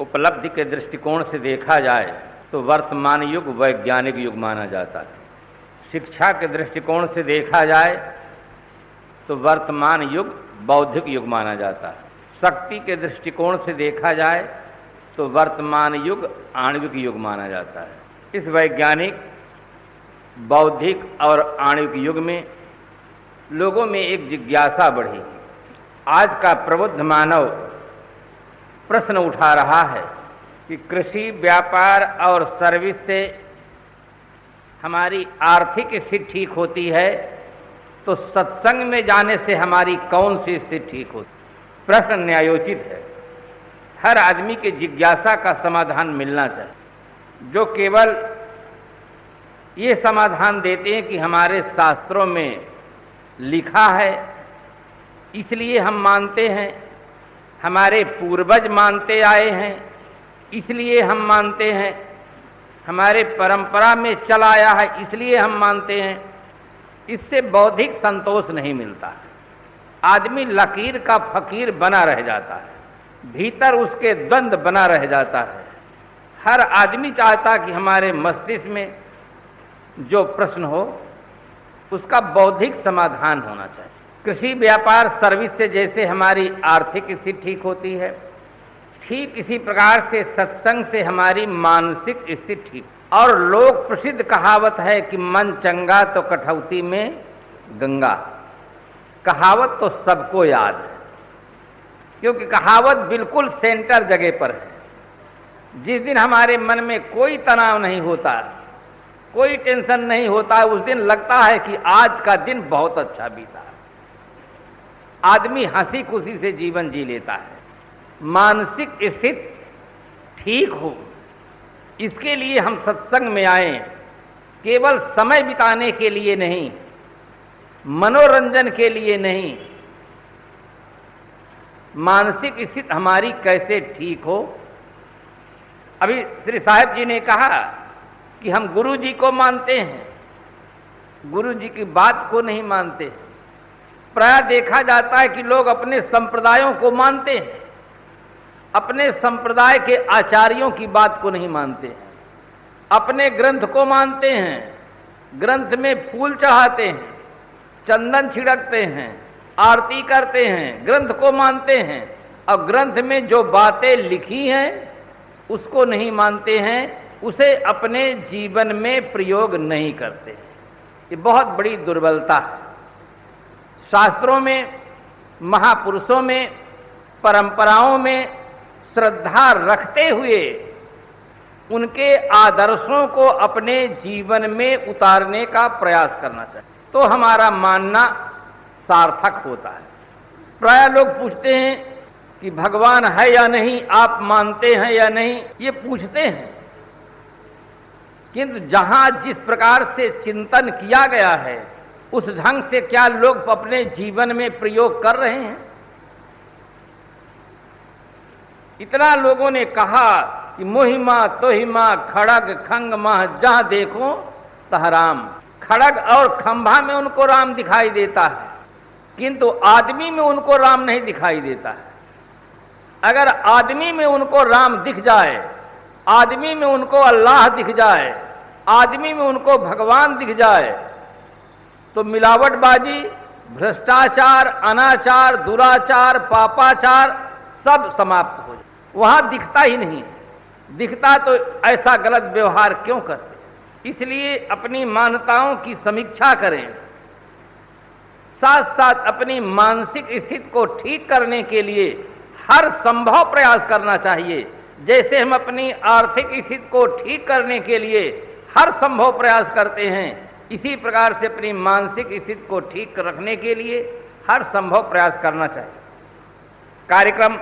उपलब्धि के दृष्टिकोण से देखा जाए तो वर्तमान युग वैज्ञानिक युग माना जाता है। शिक्षा के दृष्टिकोण से देखा जाए तो वर्तमान युग बौद्धिक युग माना जाता है। शक्ति के दृष्टिकोण से देखा जाए तो वर्तमान युग आणविक युग माना जाता है। इस वैज्ञानिक, बौद्धिक और आणविक युग में लोगों में एक जिज्ञासा बढ़ी। आज का प्रबुद्ध मानव प्रश्न उठा रहा है कि कृषि, व्यापार और सर्विस से हमारी आर्थिक स्थिति ठीक होती है तो सत्संग में जाने से हमारी कौन सी स्थिति ठीक होती? प्रश्न न्यायोचित है। हर आदमी के जिज्ञासा का समाधान मिलना चाहिए। जो केवल ये समाधान देते हैं कि हमारे शास्त्रों में लिखा है इसलिए हम मानते हैं, हमारे पूर्वज मानते आए हैं इसलिए हम मानते हैं, हमारे परंपरा में चला आया है इसलिए हम मानते हैं, इससे बौद्धिक संतोष नहीं मिलता। आदमी लकीर का फकीर बना रह जाता है, भीतर उसके द्वंद्व बना रह जाता है। हर आदमी चाहता कि हमारे मस्तिष्क में जो प्रश्न हो उसका बौद्धिक समाधान होना चाहिए। कृषि, व्यापार, सर्विस से जैसे हमारी आर्थिक स्थिति ठीक होती है, ठीक इसी प्रकार से सत्संग से हमारी मानसिक स्थिति ठीक। और लोक प्रसिद्ध कहावत है कि मन चंगा तो कठौती में गंगा। कहावत तो सबको याद है क्योंकि कहावत बिल्कुल सेंटर जगह पर है। जिस दिन हमारे मन में कोई तनाव नहीं होता, कोई टेंशन नहीं होता, उस दिन लगता है कि आज का दिन बहुत अच्छा बीता। आदमी हंसी खुशी से जीवन जी लेता है। मानसिक स्थिति ठीक हो इसके लिए हम सत्संग में आए, केवल समय बिताने के लिए नहीं, मनोरंजन के लिए नहीं। मानसिक स्थिति हमारी कैसे ठीक हो। अभी श्री साहब जी ने कहा कि हम गुरु जी को मानते हैं, गुरु जी की बात को नहीं मानते। प्राय देखा जाता है कि लोग अपने संप्रदायों को मानते हैं, अपने संप्रदाय के आचार्यों की बात को नहीं मानते हैं। अपने ग्रंथ को मानते हैं, ग्रंथ में फूल चढ़ाते हैं, चंदन छिड़कते हैं, आरती करते हैं, ग्रंथ को मानते हैं, और ग्रंथ में जो बातें लिखी हैं उसको नहीं मानते हैं, उसे अपने जीवन में प्रयोग नहीं करते। ये बहुत बड़ी दुर्बलता है। शास्त्रों में, महापुरुषों में, परंपराओं में श्रद्धा रखते हुए उनके आदर्शों को अपने जीवन में उतारने का प्रयास करना चाहिए, तो हमारा मानना सार्थक होता है। प्राय लोग पूछते हैं कि भगवान है या नहीं, आप मानते हैं या नहीं, ये पूछते हैं। किंतु जहां जिस प्रकार से चिंतन किया गया है उस ढंग से क्या लोग अपने जीवन में प्रयोग कर रहे हैं? इतना लोगों ने कहा कि मोहिमा तोहिमा खड़ग खंग मह जहां देखो तह राम। खड़ग और खंभा में उनको राम दिखाई देता है किंतु आदमी में उनको राम नहीं दिखाई देता है। अगर आदमी में उनको राम दिख जाए, आदमी में उनको अल्लाह दिख जाए, आदमी में उनको भगवान दिख जाए तो मिलावटबाजी, भ्रष्टाचार, अनाचार, दुराचार, पापाचार सब समाप्त हो जाए। वहां दिखता ही नहीं। दिखता तो ऐसा गलत व्यवहार क्यों करते? इसलिए अपनी मान्यताओं की समीक्षा करें, साथ साथ अपनी मानसिक स्थिति को ठीक करने के लिए हर संभव प्रयास करना चाहिए। जैसे हम अपनी आर्थिक स्थिति को ठीक करने के लिए हर संभव प्रयास करते हैं, इसी प्रकार से अपनी मानसिक स्थिति को ठीक रखने के लिए हर संभव प्रयास करना चाहिए। कार्यक्रम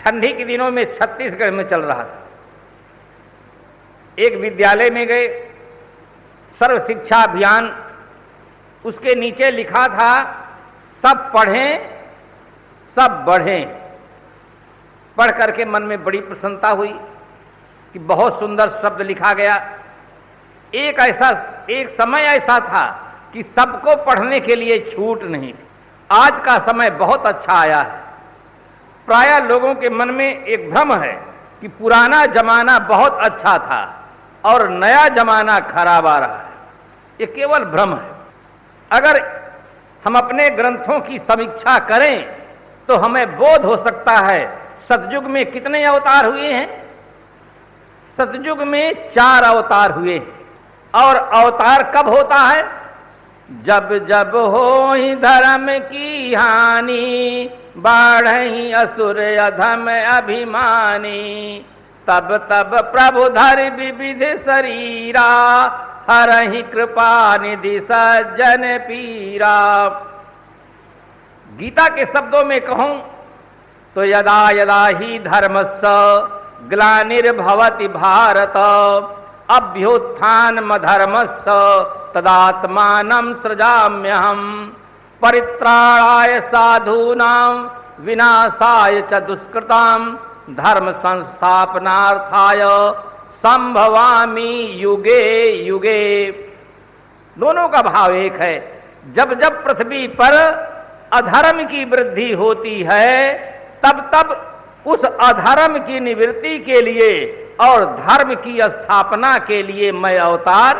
ठंडी के दिनों में छत्तीसगढ़ में चल रहा था। एक विद्यालय में गए, सर्व शिक्षा अभियान, उसके नीचे लिखा था सब पढ़ें सब बढ़ें। पढ़ करके मन में बड़ी प्रसन्नता हुई कि बहुत सुंदर शब्द लिखा गया। एक समय ऐसा था कि सबको पढ़ने के लिए छूट नहीं थी। आज का समय बहुत अच्छा आया है। प्रायः लोगों के मन में एक भ्रम है कि पुराना जमाना बहुत अच्छा था और नया जमाना खराब आ रहा है, ये केवल भ्रम है। अगर हम अपने ग्रंथों की समीक्षा करें तो हमें बोध हो सकता है सतयुग में कितने अवतार हुए हैं। सतयुग में 4 अवतार हुए हैं। और अवतार कब होता है? जब जब हो ही धर्म की हानि, बाढ़हि असुर अधम अभिमानी, तब तब प्रभु धरि विविध शरीरा, हरहि कृपा निधि सज्जन पीरा। गीता के शब्दों में कहूं तो यदा यदा ही धर्मस्य ग्लानिर्भवति भारत, अभ्युत्थानमधर्मस्य तदात्मानं सृजाम्यहम्, परित्राणाय साधूनां विनाशाय च दुष्कृतां, धर्म संस्थापनार्थाय संभवामि युगे युगे। दोनों का भाव एक है। जब जब पृथ्वी पर अधर्म की वृद्धि होती है तब तब उस अधर्म की निवृत्ति के लिए और धर्म की स्थापना के लिए मैं अवतार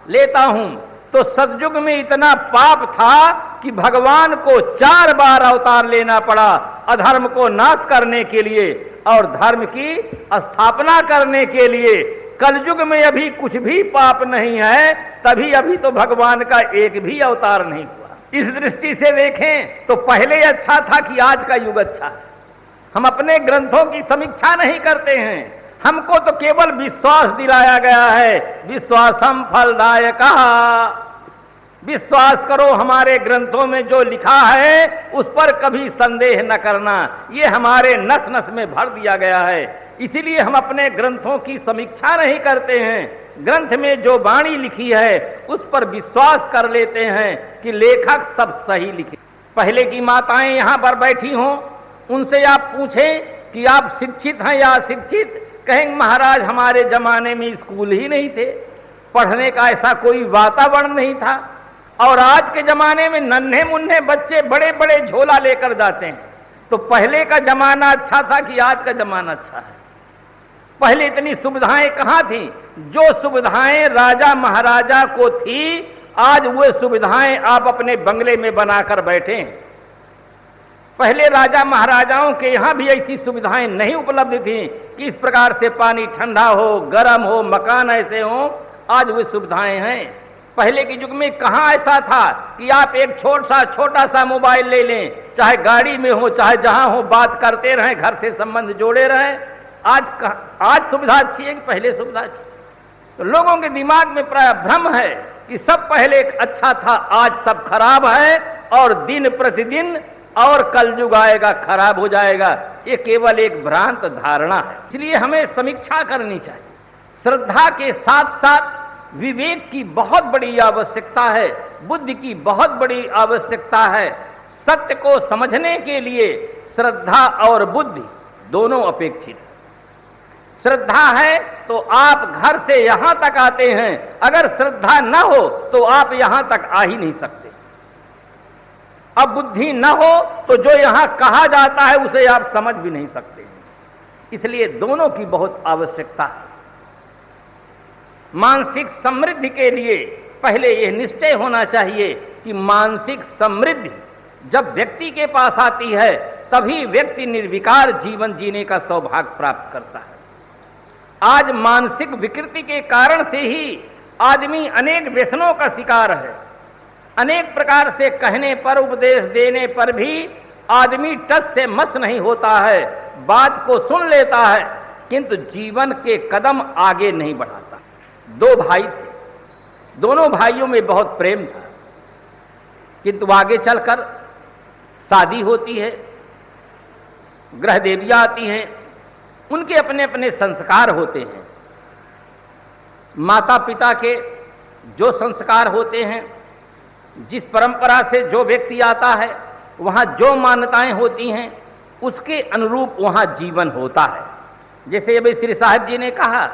लेता हूं। तो सतयुग में इतना पाप था कि भगवान को 4 बार अवतार लेना पड़ा अधर्म को नाश करने के लिए और धर्म की स्थापना करने के लिए। कलयुग में अभी कुछ भी पाप नहीं है, तभी अभी तो भगवान का एक भी अवतार नहीं हुआ। इस दृष्टि से देखें तो पहले अच्छा था कि आज का युग अच्छा है। हम अपने ग्रंथों की समीक्षा नहीं करते हैं, हमको तो केवल विश्वास दिलाया गया है। विश्वासम फलदायकः, विश्वास करो हमारे ग्रंथों में जो लिखा है उस पर कभी संदेह न करना, ये हमारे नस नस में भर दिया गया है। इसीलिए हम अपने ग्रंथों की समीक्षा नहीं करते हैं। ग्रंथ में जो वाणी लिखी है उस पर विश्वास कर लेते हैं कि लेखक सब सही लिखे। पहले की माताएं यहां पर बैठी हों, उनसे आप पूछें कि आप शिक्षित हैं या अशिक्षित, कहेंगे महाराज हमारे जमाने में स्कूल ही नहीं थे, पढ़ने का ऐसा कोई वातावरण नहीं था। और आज के जमाने में नन्हे मुन्ने बच्चे बड़े बड़े झोला लेकर जाते हैं। तो पहले का जमाना अच्छा था कि आज का जमाना अच्छा है? पहले इतनी सुविधाएं कहां थी? जो सुविधाएं राजा महाराजा को थी, आज वो सुविधाएं आप अपने बंगले में बनाकर बैठे हैं। पहले राजा महाराजाओं के यहां भी ऐसी सुविधाएं नहीं उपलब्ध थी कि इस प्रकार से पानी ठंडा हो, गर्म हो, मकान ऐसे हो। आज वो सुविधाएं हैं। पहले के युग में कहां ऐसा था कि आप एक छोटा सा मोबाइल ले लें, चाहे गाड़ी में हो चाहे जहां हो, बात करते रहें, घर से संबंध जोड़े रहें। आज सुविधा अच्छी है कि पहले सुविधा अच्छी? तो लोगों के दिमाग में प्राय भ्रम है कि सब पहले अच्छा था, आज सब खराब है और दिन प्रतिदिन और कलयुग आएगा खराब हो जाएगा। ये केवल एक भ्रांत धारणा है। इसलिए हमें समीक्षा करनी चाहिए। श्रद्धा के साथ साथ विवेक की बहुत बड़ी आवश्यकता है, बुद्धि की बहुत बड़ी आवश्यकता है। सत्य को समझने के लिए श्रद्धा और बुद्धि दोनों अपेक्षित है। श्रद्धा है तो आप घर से यहां तक आते हैं, अगर श्रद्धा न हो तो आप यहां तक आ ही नहीं सकते। अब बुद्धि न हो तो जो यहां कहा जाता है उसे आप समझ भी नहीं सकते। इसलिए दोनों की बहुत आवश्यकता है। मानसिक समृद्धि के लिए पहले यह निश्चय होना चाहिए कि मानसिक समृद्धि जब व्यक्ति के पास आती है तभी व्यक्ति निर्विकार जीवन जीने का सौभाग्य प्राप्त करता है। आज मानसिक विकृति के कारण से ही आदमी अनेक व्यसनों का शिकार है। अनेक प्रकार से कहने पर, उपदेश देने पर भी आदमी टस से मस नहीं होता है, बात को सुन लेता है किंतु जीवन के कदम आगे नहीं बढ़ाता। 2 भाई थे, दोनों भाइयों में बहुत प्रेम था, किंतु आगे चलकर शादी होती है, ग्रह देवियां आती हैं, उनके अपने अपने संस्कार होते हैं। माता पिता के जो संस्कार होते हैं, जिस परंपरा से जो व्यक्ति आता है, वहां जो मान्यताएं होती हैं उसके अनुरूप वहां जीवन होता है। जैसे अभी श्री साहब जी ने कहा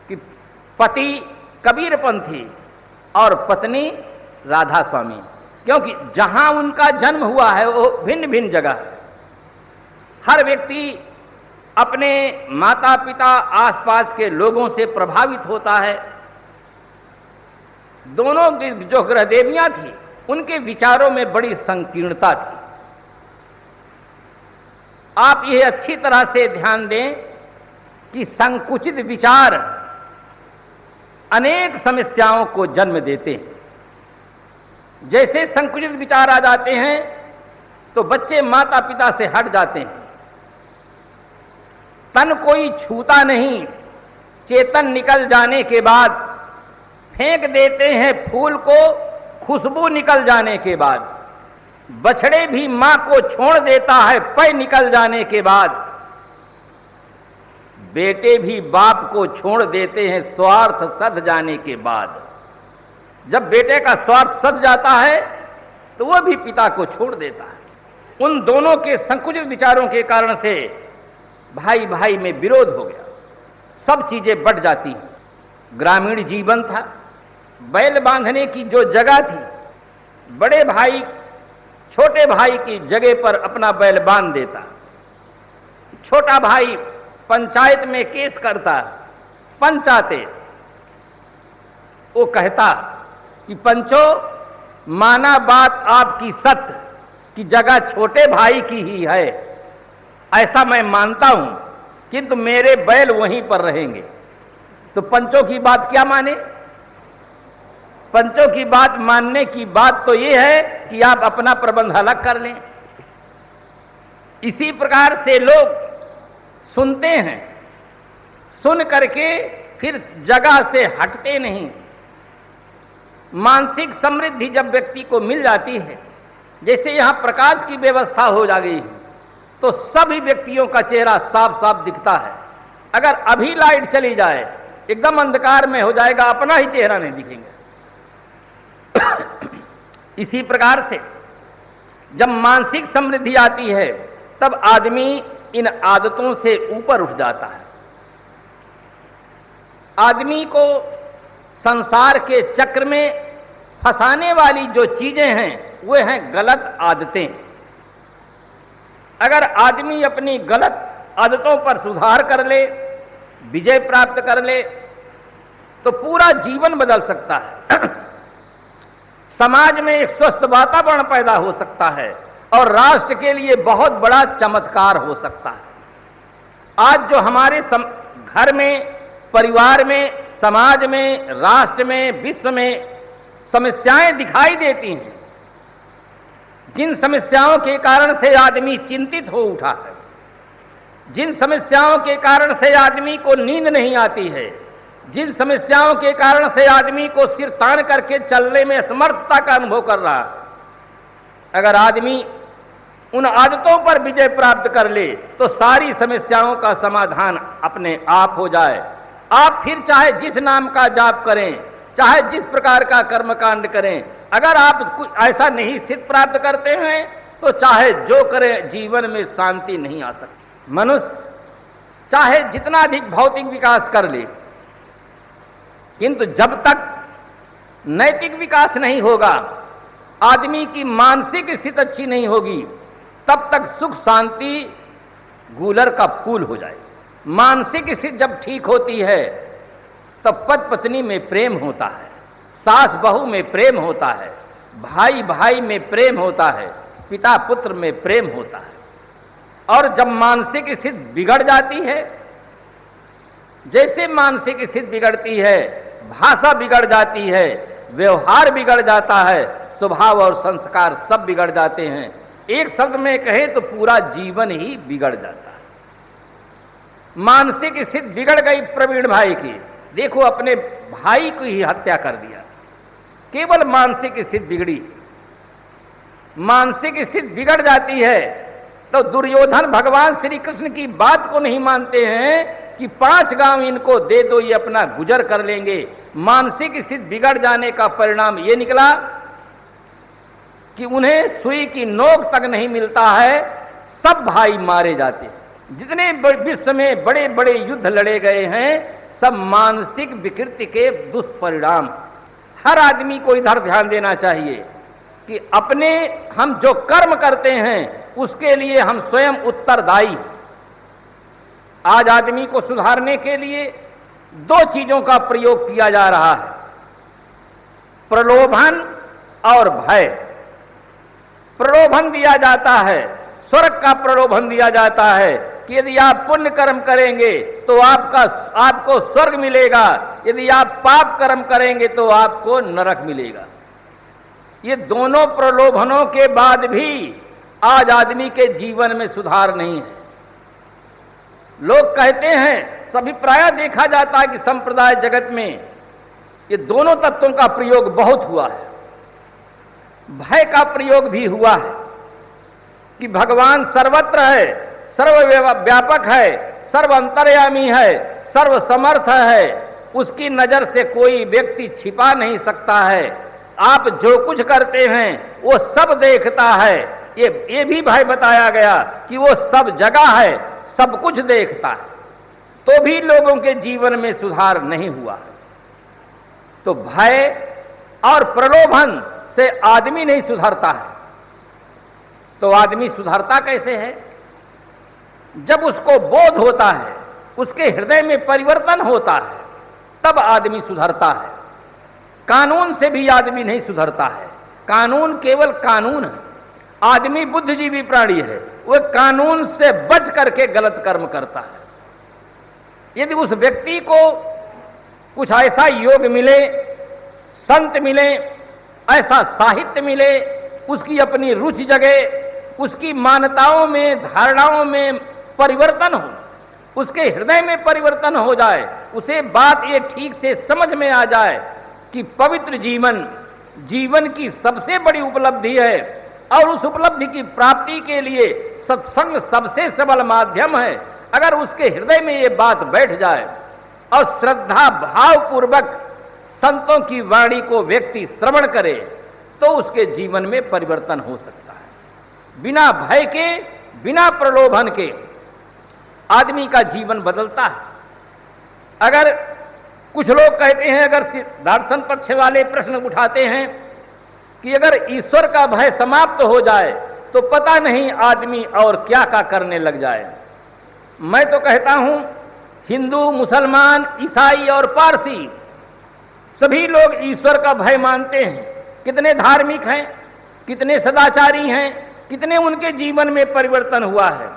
कि पति कबीरपंथी और पत्नी राधा स्वामी, क्योंकि जहां उनका जन्म हुआ है वो भिन्न भिन्न जगह है। हर व्यक्ति अपने माता पिता आसपास के लोगों से प्रभावित होता है। दोनों की जो ग्रहदेवियां थी उनके विचारों में बड़ी संकीर्णता थी। आप यह अच्छी तरह से ध्यान दें कि संकुचित विचार अनेक समस्याओं को जन्म देते हैं। जैसे संकुचित विचार आ जाते हैं तो बच्चे माता पिता से हट जाते हैं। तन कोई छूता नहीं, चेतन निकल जाने के बाद फेंक देते हैं फूल को, खुशबू निकल जाने के बाद। बछड़े भी मां को छोड़ देता है पै निकल जाने के बाद। बेटे भी बाप को छोड़ देते हैं स्वार्थ सध जाने के बाद। जब बेटे का स्वार्थ सध जाता है तो वह भी पिता को छोड़ देता है। उन दोनों के संकुचित विचारों के कारण से भाई भाई में विरोध हो गया, सब चीजें बढ़ जाती हैं। ग्रामीण जीवन था, बैल बांधने की जो जगह थी, बड़े भाई छोटे भाई की जगह पर अपना बैल बांध देता। छोटा भाई पंचायत में केस करता, पंच आते, वो कहता कि पंचो माना बात आपकी सत्य कि जगह छोटे भाई की ही है, ऐसा मैं मानता हूं, किंतु मेरे बैल वहीं पर रहेंगे। तो पंचों की बात क्या माने? पंचों की बात मानने की बात तो यह है कि आप अपना प्रबंध अलग कर लें। इसी प्रकार से लोग सुनते हैं, सुन करके फिर जगह से हटते नहीं। मानसिक समृद्धि जब व्यक्ति को मिल जाती है, जैसे यहां प्रकाश की व्यवस्था हो जा गई है, तो सभी व्यक्तियों का चेहरा साफ साफ दिखता है। अगर अभी लाइट चली जाए, एकदम अंधकार में हो जाएगा, अपना ही चेहरा नहीं दिखेंगे। इसी प्रकार से जब मानसिक समृद्धि आती है तब आदमी इन आदतों से ऊपर उठ जाता है। आदमी को संसार के चक्र में फंसाने वाली जो चीजें हैं वे हैं गलत आदतें। अगर आदमी अपनी गलत आदतों पर सुधार कर ले, विजय प्राप्त कर ले, तो पूरा जीवन बदल सकता है। समाज में एक स्वस्थ वातावरण पैदा हो सकता है और राष्ट्र के लिए बहुत बड़ा चमत्कार हो सकता है। आज जो हमारे घर में, परिवार में, समाज में, राष्ट्र में, विश्व में समस्याएं दिखाई देती हैं, जिन समस्याओं के कारण से आदमी चिंतित हो उठा है, जिन समस्याओं के कारण से आदमी को नींद नहीं आती है, जिन समस्याओं के कारण से आदमी को सिर तान करके चलने में असमर्थता का अनुभव कर रहा है, अगर आदमी उन आदतों पर विजय प्राप्त कर ले तो सारी समस्याओं का समाधान अपने आप हो जाए। आप फिर चाहे जिस नाम का जाप करें, चाहे जिस प्रकार का कर्मकांड करें, अगर आप कुछ ऐसा नहीं स्थित प्राप्त करते हैं तो चाहे जो करें जीवन में शांति नहीं आ सकती। मनुष्य चाहे जितना अधिक भौतिक विकास कर ले, किंतु जब तक नैतिक विकास नहीं होगा, आदमी की मानसिक स्थिति अच्छी नहीं होगी, तब तक सुख शांति गूलर का फूल हो जाए। मानसिक स्थिति जब ठीक होती है तब पति पत्नी में प्रेम होता है, सास बहू में प्रेम होता है, भाई भाई में प्रेम होता है, पिता पुत्र में प्रेम होता है। और जब मानसिक स्थिति बिगड़ जाती है, जैसे मानसिक स्थिति बिगड़ती है, भाषा बिगड़ जाती है, व्यवहार बिगड़ जाता है, स्वभाव और संस्कार सब बिगड़ जाते हैं। एक शब्द में कहें तो पूरा जीवन ही बिगड़ जाता है। मानसिक स्थिति बिगड़ गई प्रवीण भाई की, देखो अपने भाई को ही हत्या कर दिया, केवल मानसिक स्थिति बिगड़ी। मानसिक स्थिति बिगड़ जाती है तो दुर्योधन भगवान श्री कृष्ण की बात को नहीं मानते हैं कि 5 गांव इनको दे दो, ये अपना गुजर कर लेंगे। मानसिक स्थिति बिगड़ जाने का परिणाम ये निकला कि उन्हें सुई की नोक तक नहीं मिलता है, सब भाई मारे जाते हैं। जितने विश्व में बड़े बड़े युद्ध लड़े गए हैं, सब मानसिक विकृति के दुष्परिणाम। हर आदमी को इधर ध्यान देना चाहिए कि अपने हम जो कर्म करते हैं उसके लिए हम स्वयं उत्तरदायी। आज आदमी को सुधारने के लिए दो चीजों का प्रयोग किया जा रहा है, प्रलोभन और भय। प्रलोभन दिया जाता है, स्वर्ग का प्रलोभन दिया जाता है कि यदि आप पुण्य कर्म करेंगे तो आपको स्वर्ग मिलेगा, यदि आप पाप कर्म करेंगे तो आपको नरक मिलेगा। ये दोनों प्रलोभनों के बाद भी आज आदमी के जीवन में सुधार नहीं है। लोग कहते हैं, सभी प्राय देखा जाता है कि संप्रदाय जगत में ये दोनों तत्वों का प्रयोग बहुत हुआ है। भय का प्रयोग भी हुआ है कि भगवान सर्वत्र है, सर्वव्यापक है, सर्व अंतर्यामी है, सर्व समर्थ है, उसकी नजर से कोई व्यक्ति छिपा नहीं सकता है। आप जो कुछ करते हैं वो सब देखता है। ये भी भय बताया गया कि वो सब जगह है, सब कुछ देखता है, तो भी लोगों के जीवन में सुधार नहीं हुआ। तो भय और प्रलोभन से आदमी नहीं सुधरता है। तो आदमी सुधरता कैसे है? जब उसको बोध होता है, उसके हृदय में परिवर्तन होता है, तब आदमी सुधरता है। कानून से भी आदमी नहीं सुधरता है। कानून केवल कानून है। आदमी बुद्धिजीवी प्राणी है, वह कानून से बच करके गलत कर्म करता है। यदि उस व्यक्ति को कुछ ऐसा योग मिले, संत मिले, ऐसा साहित्य मिले, उसकी अपनी रुचि जगे, उसकी मान्यताओं में, धारणाओं में परिवर्तन हो, उसके हृदय में परिवर्तन हो जाए, उसे बात ये ठीक से समझ में आ जाए कि पवित्र जीवन की सबसे बड़ी उपलब्धि है और उस उपलब्धि की प्राप्ति के लिए सत्संग सबसे सबल माध्यम है। अगर उसके हृदय में ये बात बैठ जाए और श्रद्धा भाव पूर्वक संतों की वाणी को व्यक्ति श्रवण करे, तो उसके जीवन में परिवर्तन हो सकता है। बिना भय के, बिना प्रलोभन के आदमी का जीवन बदलता है। अगर कुछ लोग कहते हैं, अगर दर्शन पक्ष वाले प्रश्न उठाते हैं कि अगर ईश्वर का भय समाप्त हो जाए तो पता नहीं आदमी और क्या करने लग जाए। मैं तो कहता हूं, हिंदू, मुसलमान, ईसाई और पारसी सभी लोग ईश्वर का भय मानते हैं। कितने धार्मिक हैं, कितने सदाचारी हैं, कितने उनके जीवन में परिवर्तन हुआ है।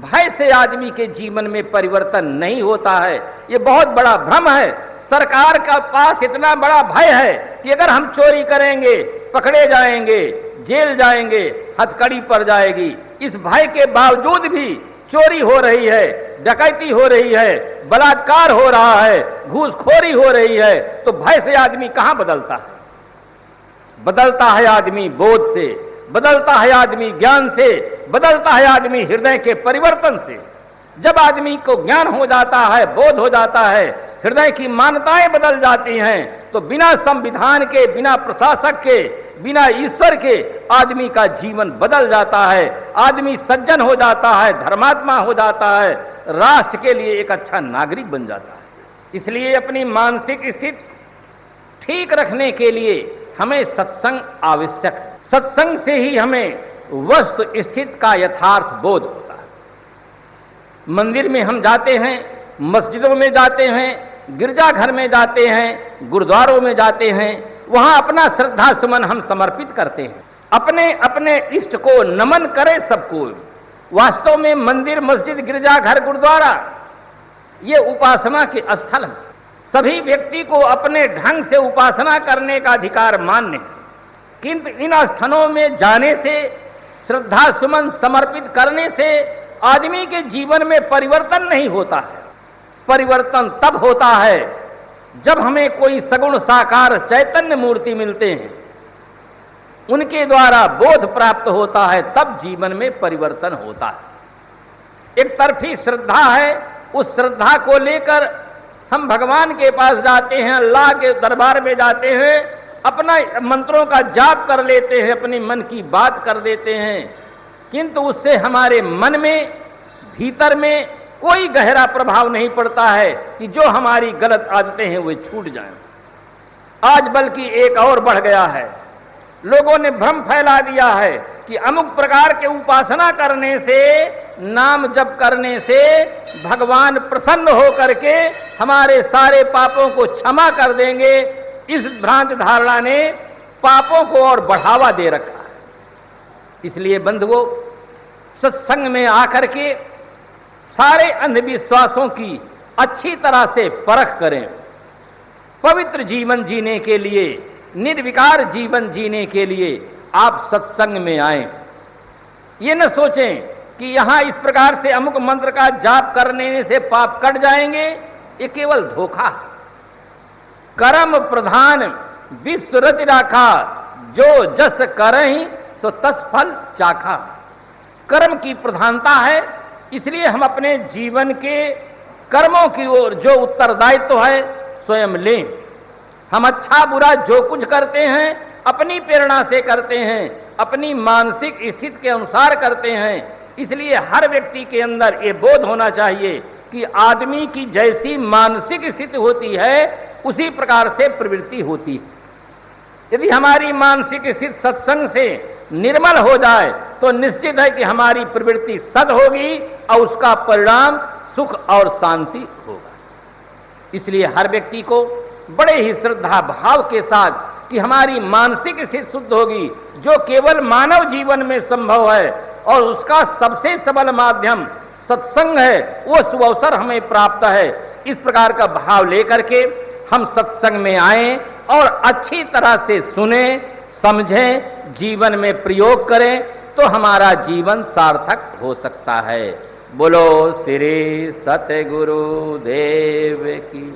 भय से आदमी के जीवन में परिवर्तन नहीं होता है। ये बहुत बड़ा भ्रम है। सरकार का पास इतना बड़ा भय है कि अगर हम चोरी करेंगे पकड़े जाएंगे, जेल जाएंगे, हथकड़ी पड़ जाएगी। इस भय के बावजूद भी चोरी हो रही है, डकैती हो रही है, बलात्कार हो रहा है, घूसखोरी हो रही है। तो भय से आदमी कहां बदलता है? बदलता है आदमी बोध से, बदलता है आदमी ज्ञान से, बदलता है आदमी हृदय के परिवर्तन से। जब आदमी को ज्ञान हो जाता है, बोध हो जाता है, हृदय की मान्यताएं बदल जाती हैं, तो बिना संविधान के, बिना प्रशासक के, बिना ईश्वर के आदमी का जीवन बदल जाता है। आदमी सज्जन हो जाता है, धर्मात्मा हो जाता है, राष्ट्र के लिए एक अच्छा नागरिक बन जाता है। इसलिए अपनी मानसिक स्थिति ठीक रखने के लिए हमें सत्संग आवश्यक है। सत्संग से ही हमें वस्तु स्थिति का यथार्थ बोध होता है। मंदिर में हम जाते हैं, मस्जिदों में जाते हैं, गिरजाघर में जाते हैं, गुरुद्वारों में जाते हैं, वहां अपना श्रद्धा सुमन हम समर्पित करते हैं, अपने अपने इष्ट को नमन करें सबको। वास्तव में मंदिर, मस्जिद, गिरजाघर, गुरुद्वारा ये उपासना के स्थल हैं। सभी व्यक्ति को अपने ढंग से उपासना करने का अधिकार मान्य है, किंतु इन स्थानों में जाने से, श्रद्धा सुमन समर्पित करने से आदमी के जीवन में परिवर्तन नहीं होता है। परिवर्तन तब होता है जब हमें कोई सगुण साकार चैतन्य मूर्ति मिलते हैं, उनके द्वारा बोध प्राप्त होता है, तब जीवन में परिवर्तन होता है। एक तरफी श्रद्धा है, उस श्रद्धा को लेकर हम भगवान के पास जाते हैं, अल्लाह के दरबार में जाते हैं, अपना मंत्रों का जाप कर लेते हैं, अपने मन की बात कर देते हैं, किंतु उससे हमारे मन में, भीतर में कोई गहरा प्रभाव नहीं पड़ता है कि जो हमारी गलत आदतें हैं वे छूट जाएं। आज बल्कि एक और बढ़ गया है, लोगों ने भ्रम फैला दिया है कि कि अमुक प्रकार के उपासना करने से, नाम जप करने से भगवान प्रसन्न हो करके हमारे सारे पापों को क्षमा कर देंगे, इस भ्रांत धारणा ने पापों को और बढ़ावा दे रखा है। इसलिए बंधुओं, सत्संग में आकर के सारे अंधविश्वासों की अच्छी तरह से परख करें। पवित्र जीवन जीने के लिए, निर्विकार जीवन जीने के लिए आप सत्संग में आएं। ये न सोचें कि यहां इस प्रकार से अमुक मंत्र का जाप करने से पाप कट जाएंगे, ये केवल धोखा। कर्म प्रधान विश्व रच राखा, जो जस करहि सो तस फल चाखा। कर्म की प्रधानता है, इसलिए हम अपने जीवन के कर्मों की ओर जो उत्तरदायित्व है स्वयं लें। हम अच्छा बुरा जो कुछ करते हैं अपनी प्रेरणा से करते हैं, अपनी मानसिक स्थिति के अनुसार करते हैं। इसलिए हर व्यक्ति के अंदर ये बोध होना चाहिए कि आदमी की जैसी मानसिक स्थिति होती है उसी प्रकार से प्रवृत्ति होती है। यदि हमारी मानसिक स्थिति सत्संग से निर्मल हो जाए तो निश्चित है कि हमारी प्रवृत्ति सद होगी और उसका परिणाम सुख और शांति होगा। इसलिए हर व्यक्ति को बड़े ही श्रद्धा भाव के साथ कि हमारी मानसिक स्थिति शुद्ध होगी, जो केवल मानव जीवन में संभव है और उसका सबसे सबल माध्यम सत्संग है, वो सुअवसर हमें प्राप्त है। इस प्रकार का भाव लेकर के हम सत्संग में आएं और अच्छी तरह से सुने, समझें, जीवन में प्रयोग करें तो हमारा जीवन सार्थक हो सकता है। बोलो श्री सतगुरु देव की।